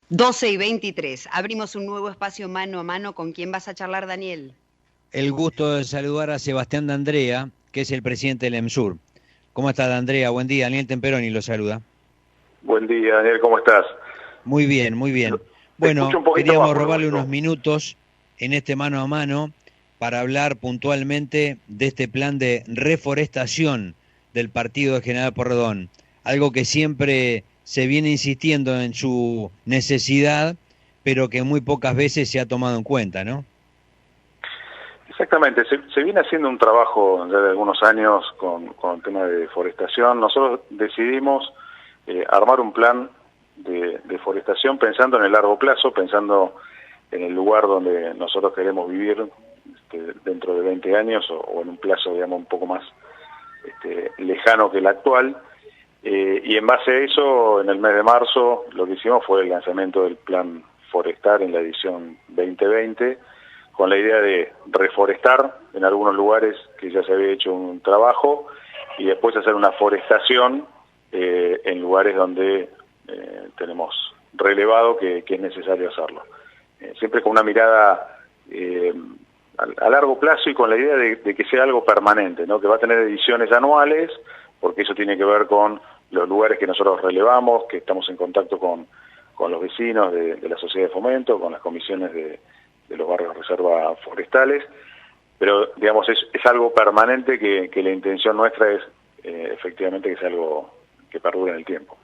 12:23. Abrimos un nuevo espacio mano a mano. ¿Con quién vas a charlar, Daniel? El gusto de saludar a Sebastián D'Andrea, que es el presidente del EMSUR. ¿Cómo estás, D'Andrea? Buen día. Daniel Temperoni lo saluda. Buen día, Daniel, ¿cómo estás? Muy bien, muy bien. Te escucho Bueno, un poquito queríamos bajo, lo robarle unos único. minutos en este mano a mano para hablar puntualmente de este plan de reforestación del partido de General Porredón. Algo que siempre se viene insistiendo en su necesidad, pero que muy pocas veces se ha tomado en cuenta, ¿no? Exactamente, se viene haciendo un trabajo ya de algunos años con el tema de deforestación. Nosotros decidimos armar un plan de deforestación pensando en el largo plazo, pensando en el lugar donde nosotros queremos vivir dentro de 20 años o en un plazo, digamos, un poco más lejano que el actual. Y en base a eso, en el mes de marzo, lo que hicimos fue el lanzamiento del plan forestal en la edición 2020, con la idea de reforestar en algunos lugares que ya se había hecho un trabajo y después hacer una forestación en lugares donde tenemos relevado que es necesario hacerlo. Siempre con una mirada a largo plazo y con la idea de que sea algo permanente, ¿no? Que va a tener ediciones anuales, porque eso tiene que ver con los lugares que nosotros relevamos, que estamos en contacto con los vecinos de la sociedad de fomento, con las comisiones de los barrios de reserva forestales, pero digamos es algo permanente que la intención nuestra es efectivamente que sea algo que perdure en el tiempo.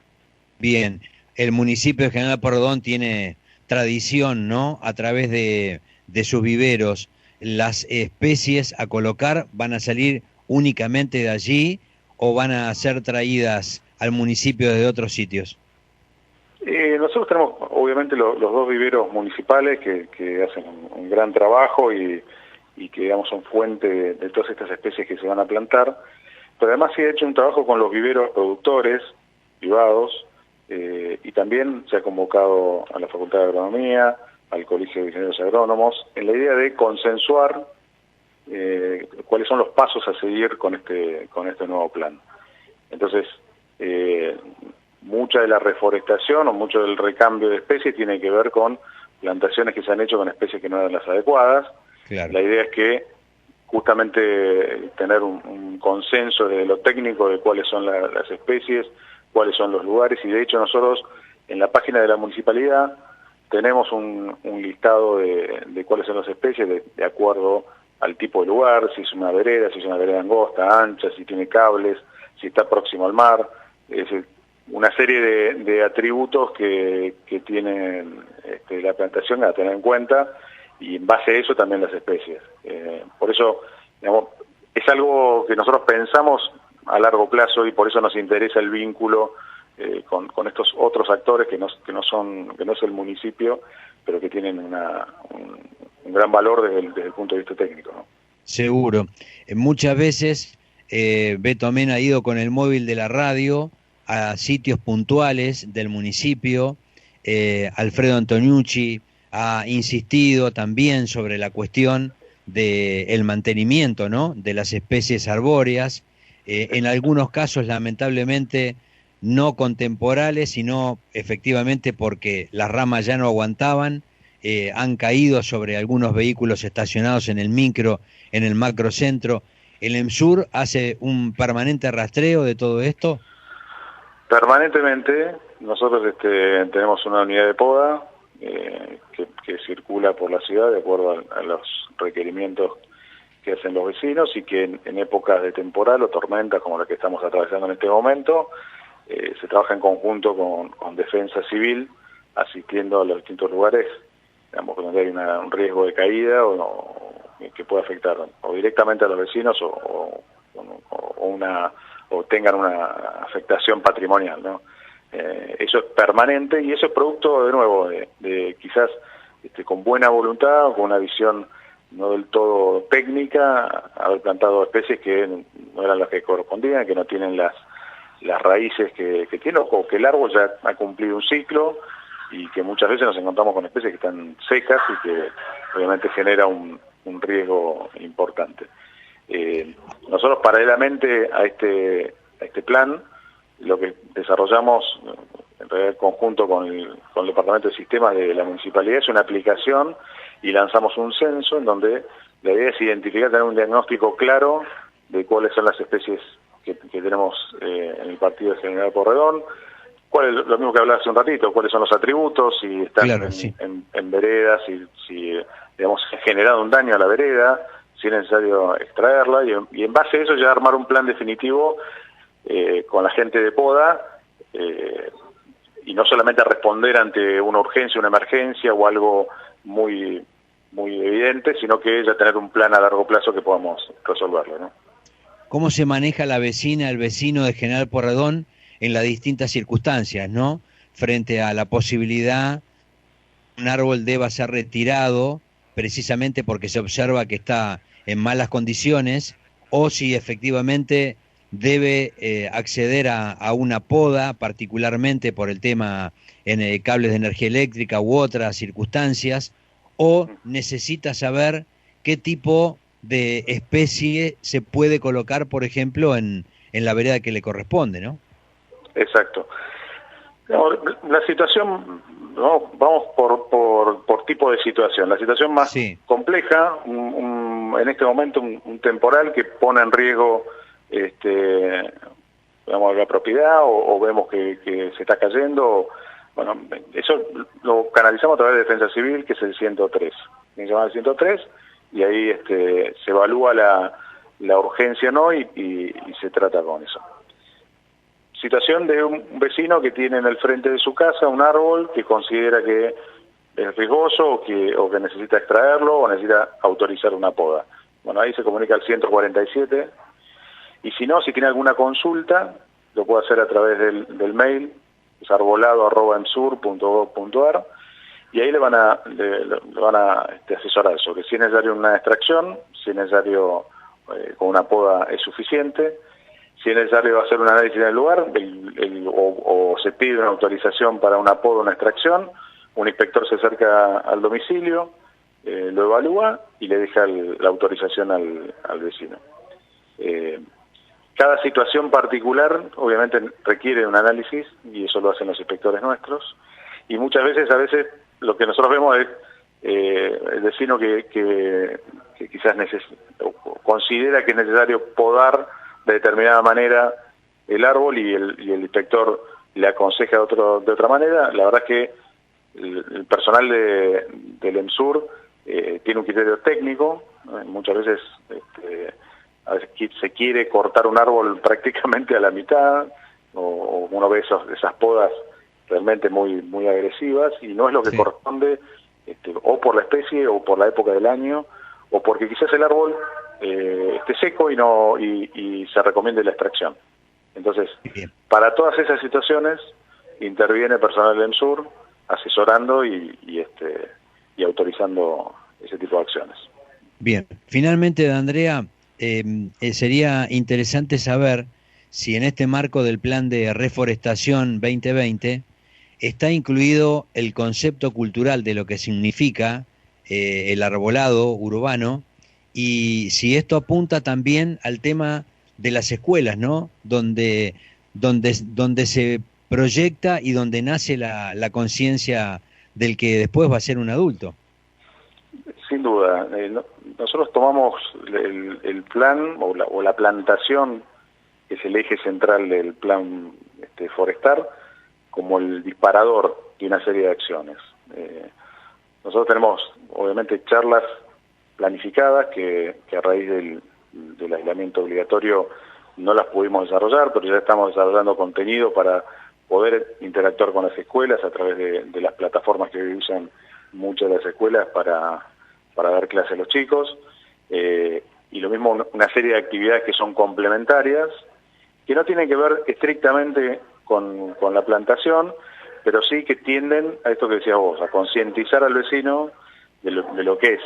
Bien, el municipio de General Porredón tiene tradición, ¿no? A través de sus viveros, las especies a colocar van a salir únicamente de allí o van a ser traídas al municipio desde otros sitios. Nosotros tenemos obviamente los dos viveros municipales que hacen un gran trabajo y que digamos son fuente de todas estas especies que se van a plantar, pero además se ha hecho un trabajo con los viveros productores privados y también se ha convocado a la Facultad de Agronomía, al Colegio de Ingenieros Agrónomos, en la idea de consensuar cuáles son los pasos a seguir con este nuevo plan. Entonces, mucha de la reforestación o mucho del recambio de especies tiene que ver con plantaciones que se han hecho con especies que no eran las adecuadas. Claro. La idea es que justamente tener un consenso de lo técnico de cuáles son las especies, cuáles son los lugares, y de hecho nosotros en la página de la municipalidad tenemos un listado de cuáles son las especies de acuerdo al tipo de lugar, si es una vereda, si es una vereda angosta, ancha, si tiene cables, si está próximo al mar, es decir, una serie de atributos que tiene la plantación a tener en cuenta, y en base a eso también las especies. Por eso, digamos, es algo que nosotros pensamos a largo plazo y por eso nos interesa el vínculo con estos otros actores que no es el municipio, pero que tienen un gran valor desde el punto de vista técnico, ¿no? Seguro. Muchas veces Beto Amena ha ido con el móvil de la radio a sitios puntuales del municipio. Alfredo Antoniucci ha insistido también sobre la cuestión del mantenimiento, ¿no?, de las especies arbóreas, en algunos casos lamentablemente no contemporáneos, sino efectivamente porque las ramas ya no aguantaban, han caído sobre algunos vehículos estacionados en el micro, en el macrocentro. ¿El EMSUR hace un permanente rastreo de todo esto? Permanentemente, nosotros tenemos una unidad de poda que circula por la ciudad de acuerdo a los requerimientos que hacen los vecinos y que en épocas de temporal o tormentas como la que estamos atravesando en este momento, se trabaja en conjunto con Defensa Civil, asistiendo a los distintos lugares, digamos, donde hay un riesgo de caída o que puede afectar o directamente a los vecinos o tengan una afectación patrimonial, ¿no? Eso es permanente y eso es producto, de nuevo, de quizás con buena voluntad o con una visión no del todo técnica, haber plantado especies que no eran las que correspondían, que no tienen las raíces que tiene, o que el árbol ya ha cumplido un ciclo y que muchas veces nos encontramos con especies que están secas y que obviamente genera un riesgo importante. Nosotros paralelamente a este plan lo que desarrollamos en realidad conjunto con el Departamento de Sistemas de la Municipalidad es una aplicación y lanzamos un censo en donde la idea es identificar, tener un diagnóstico claro de cuáles son las especies que tenemos en el partido de General Porredón, cuál es lo mismo que hablaba hace un ratito, cuáles son los atributos, si están en veredas, si digamos, ha generado un daño a la vereda, si es necesario extraerla, y en base a eso ya armar un plan definitivo con la gente de poda, y no solamente responder ante una urgencia, una emergencia o algo muy evidente, sino que ya tener un plan a largo plazo que podamos resolverlo, ¿no? ¿Cómo se maneja la vecina, el vecino de General Porredón en las distintas circunstancias, ¿no? Frente a la posibilidad un árbol deba ser retirado precisamente porque se observa que está en malas condiciones, o si efectivamente debe acceder a una poda, particularmente por el tema en cables de energía eléctrica u otras circunstancias, o necesita saber qué tipo de especie se puede colocar, por ejemplo, en la vereda que le corresponde, ¿no? Exacto. No, la situación, no, vamos por tipo de situación. La situación más compleja, en este momento un temporal que pone en riesgo digamos, la propiedad o vemos que se está cayendo. Bueno, eso lo canalizamos a través de Defensa Civil, que es el 103. Se llama el 103 y ahí se evalúa la urgencia, ¿no? Y se trata con eso. Situación de un vecino que tiene en el frente de su casa un árbol que considera que es riesgoso o que necesita extraerlo o necesita autorizar una poda. Bueno, ahí se comunica al 147 y si no, si tiene alguna consulta, lo puede hacer a través del mail, es arbolado@emsur.gov.ar, y ahí le van a asesorar sobre si es necesario una extracción, si es necesario con una poda es suficiente, si es necesario hacer un análisis en el lugar o se pide una autorización para una poda o una extracción, un inspector se acerca al domicilio, lo evalúa y le deja la autorización al vecino. Cada situación particular obviamente requiere un análisis y eso lo hacen los inspectores nuestros, y muchas veces, lo que nosotros vemos es el vecino que quizás considera que es necesario podar de determinada manera el árbol y el inspector le aconseja de otra manera. La verdad es que el personal del EMSUR tiene un criterio técnico, ¿no? Muchas veces a veces se quiere cortar un árbol prácticamente a la mitad, o uno ve esas podas realmente muy agresivas, y no es lo que corresponde, o por la especie o por la época del año, o porque quizás el árbol esté seco y se recomiende la extracción. Entonces, para todas esas situaciones interviene personal del EMSUR asesorando y autorizando ese tipo de acciones. Bien, finalmente, Andrea, sería interesante saber si en este marco del Plan de Reforestación 2020 está incluido el concepto cultural de lo que significa el arbolado urbano, y si esto apunta también al tema de las escuelas, ¿no? Donde se proyecta y donde nace la conciencia del que después va a ser un adulto. Sin duda. Nosotros tomamos el plan o la plantación, que es el eje central del plan forestal, como el disparador de una serie de acciones. Nosotros tenemos, obviamente, charlas planificadas que a raíz del aislamiento obligatorio no las pudimos desarrollar, pero ya estamos desarrollando contenido para poder interactuar con las escuelas a través de las plataformas que usan muchas de las escuelas para dar clases a los chicos, y lo mismo una serie de actividades que son complementarias, que no tienen que ver estrictamente con la plantación, pero sí que tienden a esto que decías vos, a concientizar al vecino de lo que es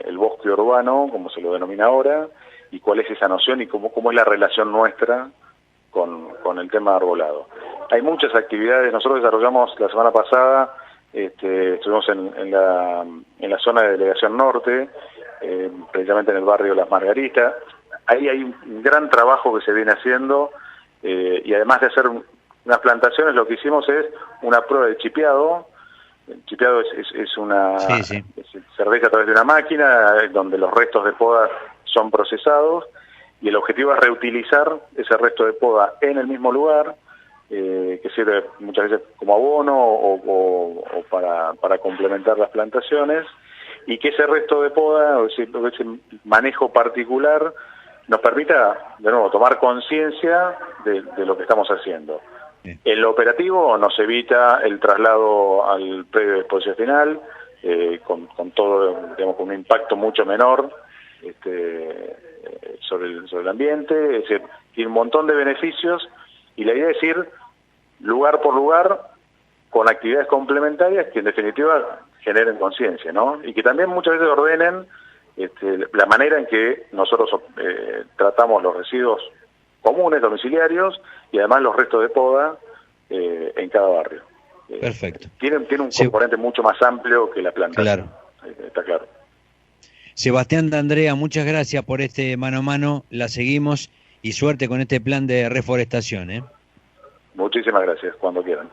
el bosque urbano, como se lo denomina ahora, y cuál es esa noción y cómo es la relación nuestra con el tema arbolado. Hay muchas actividades. Nosotros desarrollamos la semana pasada, estuvimos en la zona de Delegación Norte, precisamente en el barrio Las Margaritas. Ahí hay un gran trabajo que se viene haciendo y además de hacer unas plantaciones, lo que hicimos es una prueba de chipeado. El chipeado es una se realiza a través de una máquina donde los restos de poda son procesados, y el objetivo es reutilizar ese resto de poda en el mismo lugar, que sirve muchas veces como abono o para complementar las plantaciones, y que ese resto de poda, o ese manejo particular, nos permita, de nuevo, tomar conciencia de lo que estamos haciendo. Bien. En lo operativo nos evita el traslado al predio de exposición final, con todo, digamos, con un impacto mucho menor sobre el ambiente. Es decir, tiene un montón de beneficios, y la idea es ir lugar por lugar con actividades complementarias que en definitiva generen conciencia, ¿no? Y que también muchas veces ordenen la manera en que nosotros tratamos los residuos comunes, domiciliarios, y además los restos de poda en cada barrio. Perfecto. Tiene un componente mucho más amplio que la planta. Claro. Está claro. Sebastián D'Andrea, muchas gracias por este mano a mano, la seguimos, y suerte con este plan de reforestación. Muchísimas gracias, cuando quieran.